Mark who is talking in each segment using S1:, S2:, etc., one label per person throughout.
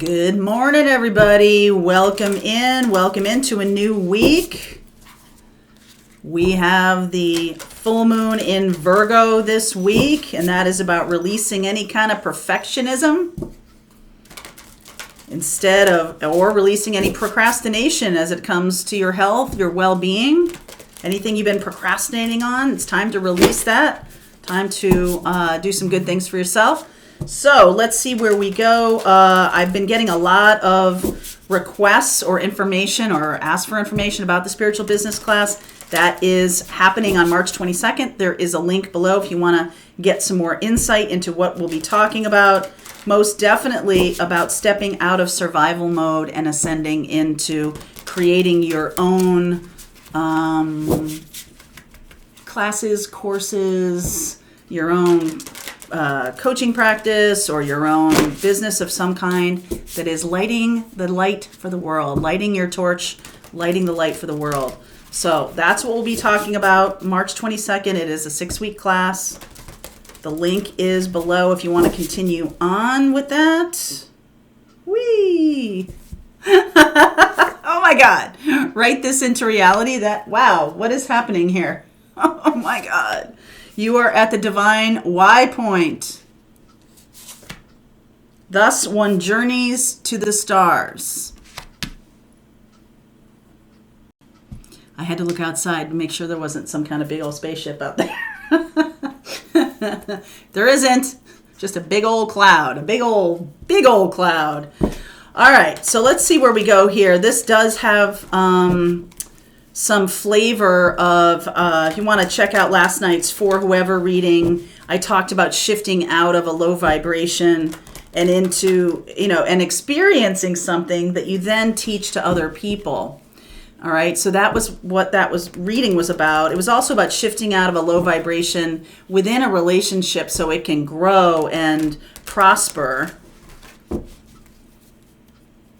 S1: Good morning, everybody. Welcome into a new week. We have the full moon in Virgo this week, and that is about releasing any kind of perfectionism or releasing any procrastination as it comes to your health, your well-being. Anything you've been procrastinating on, it's time to release that. Time to do some good things for yourself. So let's see where we go. I've been getting a lot of requests or information or ask for information about the spiritual business class. That is happening on March 22nd. There is a link below if you want to get some more insight into what we'll be talking about. Most definitely about stepping out of survival mode and ascending into creating your own classes, courses, your own coaching practice or your own business of some kind that is lighting the light for the world, lighting your torch, lighting the light for the world. So that's what we'll be talking about March 22nd. It is a 6-week class. The link is below if you want to continue on with that. Whee! Oh my God. Write this into reality. Wow, what is happening here? Oh my God. You are at the divine Y point. Thus one journeys to the stars. I had to look outside to make sure there wasn't some kind of big old spaceship out there. There isn't. Just a big old cloud. A big old cloud. All right, so let's see where we go here. This does have some flavor of, if you want to check out last night's For Whoever reading, I talked about shifting out of a low vibration and into, and experiencing something that you then teach to other people. All right, so that was what reading was about. It was also about shifting out of a low vibration within a relationship so it can grow and prosper.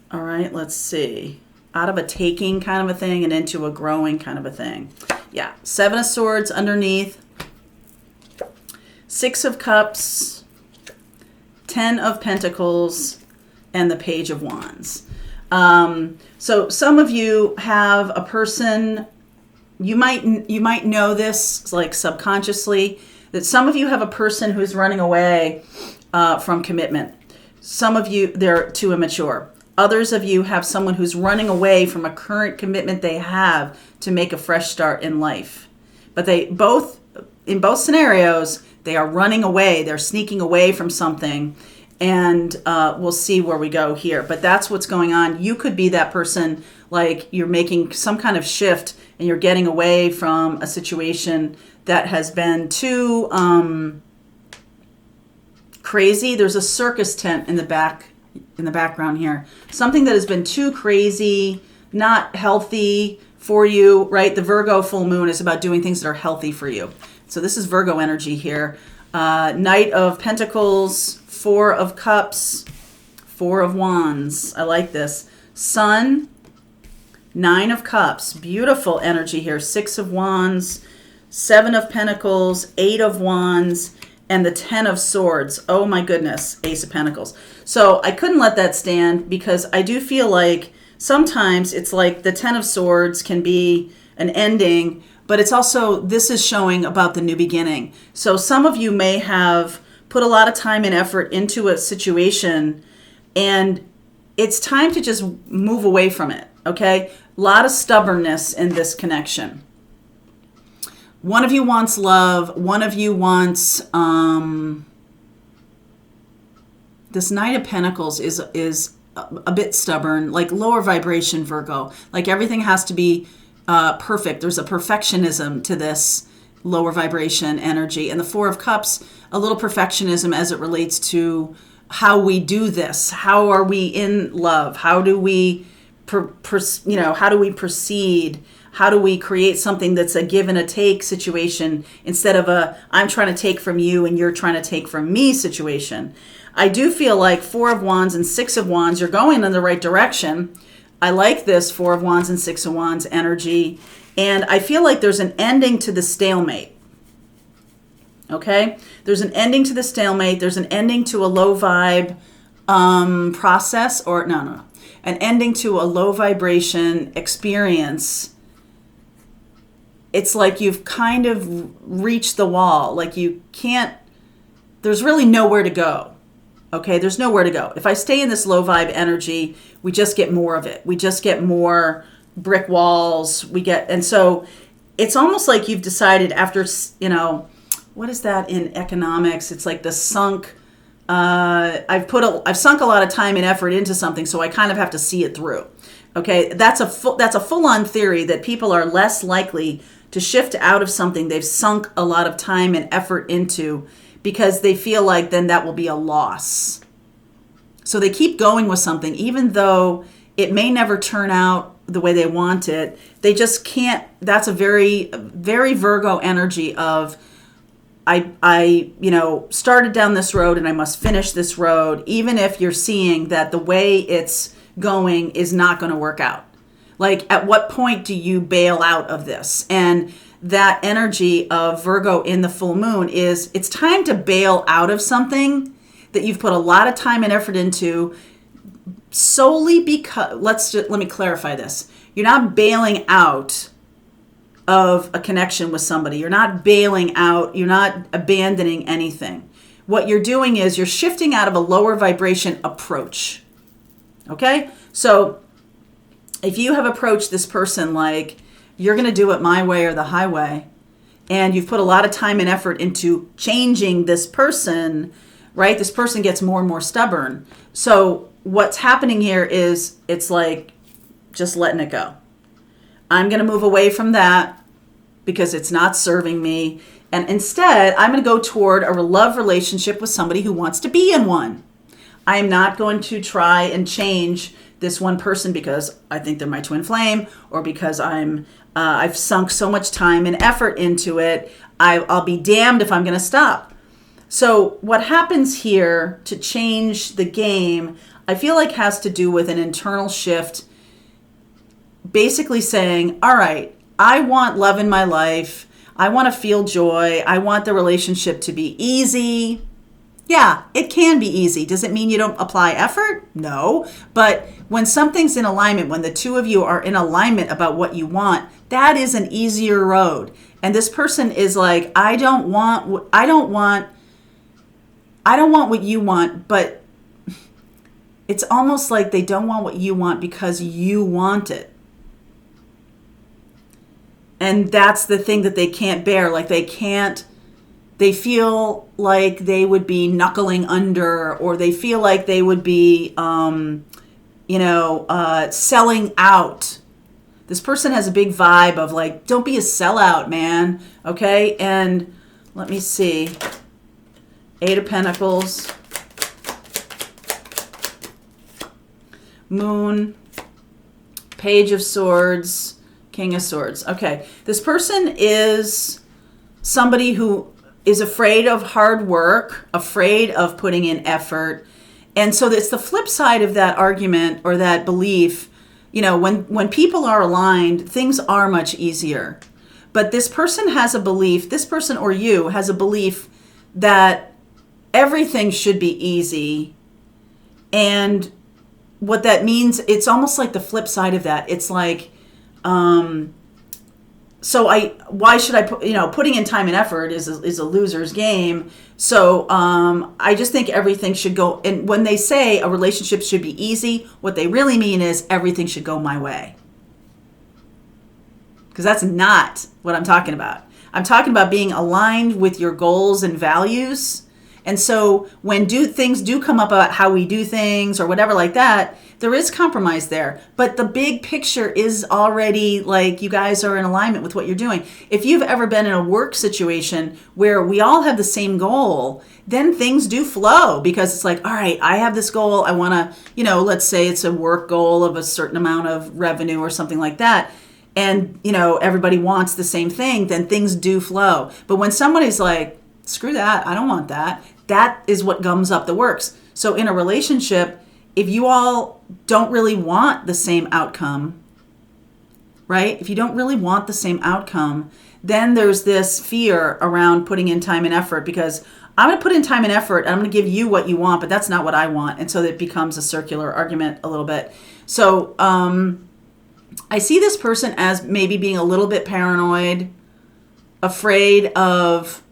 S1: All right, let's see. Out of a taking kind of a thing and into a growing kind of a thing. Yeah, 7 of Swords underneath. 6 of Cups. 10 of Pentacles. And the Page of Wands. So some of you have a person, you might know this like subconsciously, that some of you have a person who's running away from commitment. Some of you, they're too immature. Others of you have someone who's running away from a current commitment they have to make a fresh start in life. But in both scenarios, they are running away. They're sneaking away from something. And we'll see where we go here. But that's what's going on. You could be that person, like you're making some kind of shift and you're getting away from a situation that has been too crazy. There's a circus tent in the background here. Something that has been too crazy, not healthy for you, right? The Virgo full moon is about doing things that are healthy for you. So this is Virgo energy here. Knight of Pentacles, 4 of Cups, 4 of Wands. I like this. Sun, 9 of Cups. Beautiful energy here. 6 of Wands, 7 of Pentacles, 8 of Wands, and the 10 of Swords. Oh my goodness, Ace of Pentacles. So I couldn't let that stand because I do feel like sometimes it's like the 10 of Swords can be an ending, but it's also, this is showing about the new beginning. So some of you may have put a lot of time and effort into a situation and it's time to just move away from it, okay? A lot of stubbornness in this connection. One of you wants love. One of you wants, this Knight of Pentacles is a bit stubborn, like lower vibration Virgo. Like everything has to be perfect. There's a perfectionism to this lower vibration energy. And the 4 of Cups, a little perfectionism as it relates to how we do this. How are we in love? How do we, how do we proceed? How do we create something that's a give and a take situation instead of a I'm trying to take from you and you're trying to take from me situation? I do feel like 4 of Wands and 6 of Wands, you're going in the right direction. I like this 4 of Wands and 6 of Wands energy. And I feel like there's an ending to the stalemate. Okay? There's an ending to the stalemate. There's an ending to a low vibe process, or no, an ending to a low vibration experience, it's like you've kind of reached the wall. Like you can't, there's really nowhere to go. Okay, there's nowhere to go. If I stay in this low vibe energy, we just get more of it. We just get more brick walls. And so it's almost like you've decided after, what is that in economics? It's like the sunk, I've sunk a lot of time and effort into something, so I kind of have to see it through. Okay, that's a full-on theory that people are less likely to shift out of something they've sunk a lot of time and effort into, because they feel like then that will be a loss. So they keep going with something, even though it may never turn out the way they want it. They just can't. That's a very, very Virgo energy of, I started down this road and I must finish this road, even if you're seeing that the way it's going is not going to work out. Like, at what point do you bail out of this? And that energy of Virgo in the full moon is, it's time to bail out of something that you've put a lot of time and effort into, solely because, let me clarify this. You're not bailing out of a connection with somebody. You're not bailing out. You're not abandoning anything. What you're doing is you're shifting out of a lower vibration approach. Okay? So if you have approached this person like, you're going to do it my way or the highway, and you've put a lot of time and effort into changing this person, right? This person gets more and more stubborn. So what's happening here is, it's like just letting it go. I'm going to move away from that because it's not serving me. And instead, I'm going to go toward a love relationship with somebody who wants to be in one. I'm not going to try and change this one person because I think they're my twin flame, or because I've sunk so much time and effort into it. I'll be damned if I'm going to stop. So what happens here to change the game, I feel like has to do with an internal shift, basically saying, all right, I want love in my life. I want to feel joy. I want the relationship to be easy. Yeah, it can be easy. Does it mean you don't apply effort? No. But when something's in alignment, when the two of you are in alignment about what you want, that is an easier road. And this person is like, I don't want what you want, but it's almost like they don't want what you want because you want it. And that's the thing that they can't bear. Like they feel like they would be knuckling under, or they feel like they would be, selling out. This person has a big vibe of like, don't be a sellout, man. Okay. And let me see. 8 of Pentacles, Moon, Page of Swords, King of Swords. Okay. This person is somebody who is afraid of hard work, afraid of putting in effort. And so it's the flip side of that argument or that belief. When people are aligned, things are much easier. But this person has a belief, this person or you has a belief that everything should be easy. And what that means, it's almost like the flip side of that. It's like, why should I put, putting in time and effort is a loser's game. So I just think everything should go. And when they say a relationship should be easy, what they really mean is everything should go my way. Because that's not what I'm talking about. I'm talking about being aligned with your goals and values. And so when things do come up about how we do things or whatever like that, there is compromise there. But the big picture is already like you guys are in alignment with what you're doing. If you've ever been in a work situation where we all have the same goal, then things do flow, because it's like, all right, I have this goal. I want to, let's say it's a work goal of a certain amount of revenue or something like that. And, everybody wants the same thing, then things do flow. But when somebody's like, screw that, I don't want that, that is what gums up the works. So in a relationship, if you all don't really want the same outcome, right? If you don't really want the same outcome, then there's this fear around putting in time and effort, because I'm going to put in time and effort and I'm going to give you what you want, but that's not what I want. And so it becomes a circular argument a little bit. So I see this person as maybe being a little bit paranoid, afraid of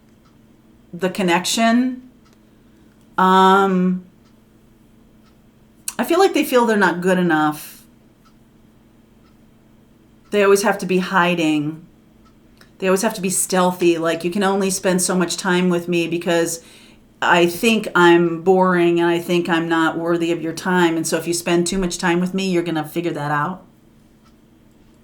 S1: the connection. I feel like they feel they're not good enough. They always have to be hiding. They always have to be stealthy. Like, you can only spend so much time with me because I think I'm boring and I think I'm not worthy of your time. And so if you spend too much time with me, you're going to figure that out.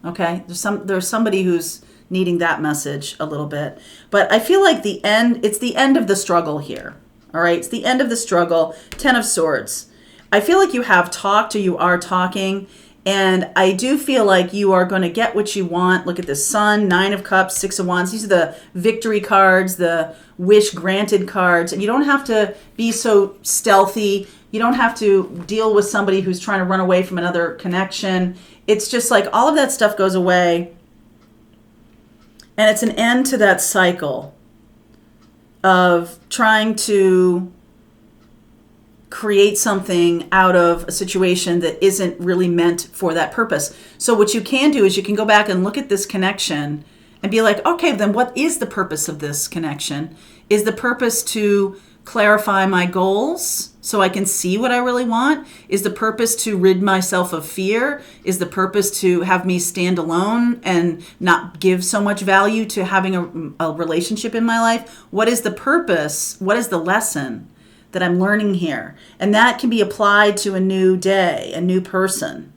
S1: Okay? There's somebody who's needing that message a little bit. But I feel like it's the end of the struggle here. All right? It's the end of the struggle. 10 of Swords. I feel like you have talked, or you are talking, and I do feel like you are going to get what you want. Look at the Sun, 9 of Cups, 6 of Wands. These are the victory cards, the wish granted cards. And you don't have to be so stealthy. You don't have to deal with somebody who's trying to run away from another connection. It's just like all of that stuff goes away. And it's an end to that cycle of trying to create something out of a situation that isn't really meant for that purpose. So what you can do is you can go back and look at this connection and be like, okay, then what is the purpose of this connection? Is the purpose to clarify my goals so I can see what I really want? Is the purpose to rid myself of fear? Is the purpose to have me stand alone and not give so much value to having a relationship in my life? What is the purpose? What is the lesson that I'm learning here? And that can be applied to a new day, a new person.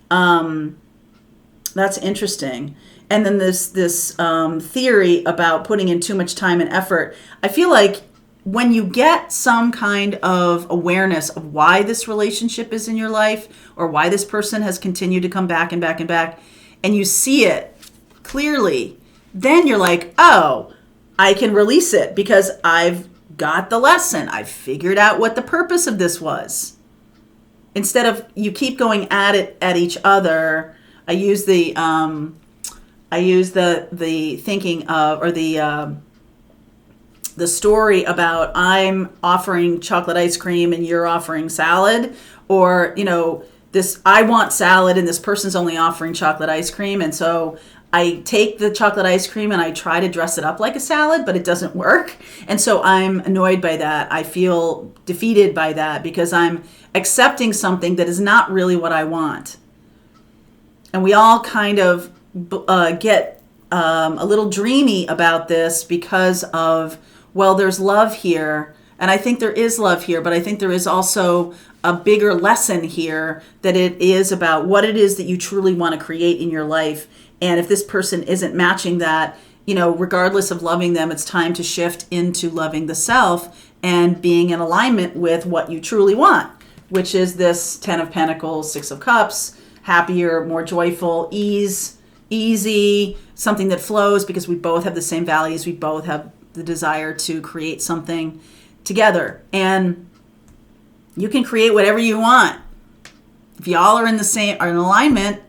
S1: That's interesting. And then this theory about putting in too much time and effort. I feel like when you get some kind of awareness of why this relationship is in your life, or why this person has continued to come back and back and back, and you see it clearly, then you're like, oh, I can release it because I've got the lesson. I figured out what the purpose of this was. Instead of you keep going at it at each other, I use the thinking of, or the story about I'm offering chocolate ice cream and you're offering salad, or this, I want salad and this person's only offering chocolate ice cream, and so I take the chocolate ice cream and I try to dress it up like a salad, but it doesn't work. And so I'm annoyed by that. I feel defeated by that because I'm accepting something that is not really what I want. And we all kind of get a little dreamy about this because of, well, there's love here. And I think there is love here, but I think there is also a bigger lesson here, that it is about what it is that you truly want to create in your life. And if this person isn't matching that, regardless of loving them, it's time to shift into loving the self and being in alignment with what you truly want, which is this 10 of Pentacles, 6 of Cups, happier, more joyful, easy, something that flows, because we both have the same values. We both have the desire to create something together. And you can create whatever you want. If y'all are in alignment,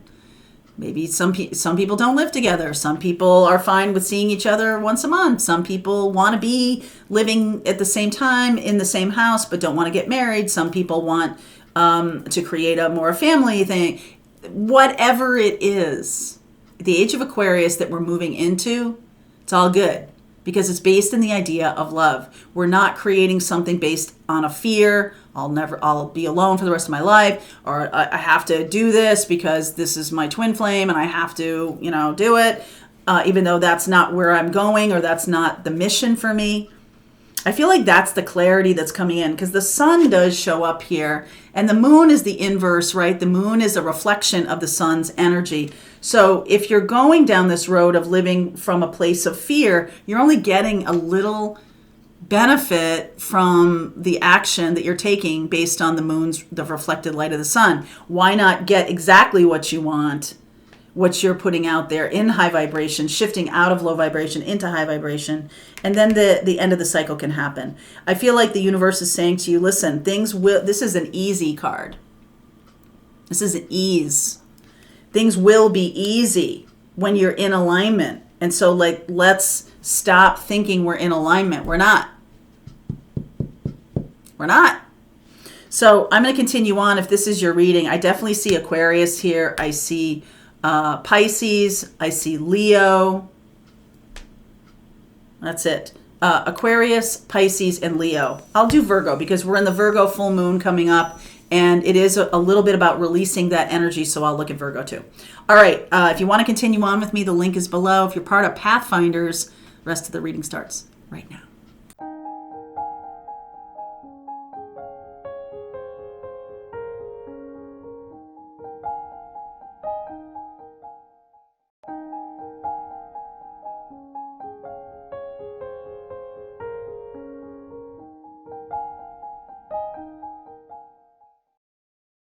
S1: maybe some people don't live together. Some people are fine with seeing each other once a month. Some people want to be living at the same time in the same house, but don't want to get married. Some people want to create a more family thing. Whatever it is, the age of Aquarius that we're moving into, it's all good, because it's based in the idea of love. We're not creating something based on a fear. I'll be alone for the rest of my life, or I have to do this because this is my twin flame and I have to, do it, even though that's not where I'm going, or that's not the mission for me. I feel like that's the clarity that's coming in, because the sun does show up here and the moon is the inverse, right? The moon is a reflection of the sun's energy. So if you're going down this road of living from a place of fear, you're only getting a little benefit from the action that you're taking based on the reflected light of the sun. Why not get exactly what you want, what you're putting out there in high vibration, shifting out of low vibration into high vibration, and then the end of the cycle can happen. I feel like the universe is saying to you, listen, this is an easy card. This is an ease. Things will be easy. when you're in alignment. And so like, let's stop thinking we're in alignment. We're not. We're not. So I'm going to continue on. If this is your reading, I definitely see Aquarius here. I see Pisces. I see Leo. That's it. Aquarius, Pisces, and Leo. I'll do Virgo because we're in the Virgo full moon coming up, and it is a little bit about releasing that energy, so I'll look at Virgo too. All right, if you want to continue on with me, the link is below. If you're part of Pathfinders, the rest of the reading starts right now.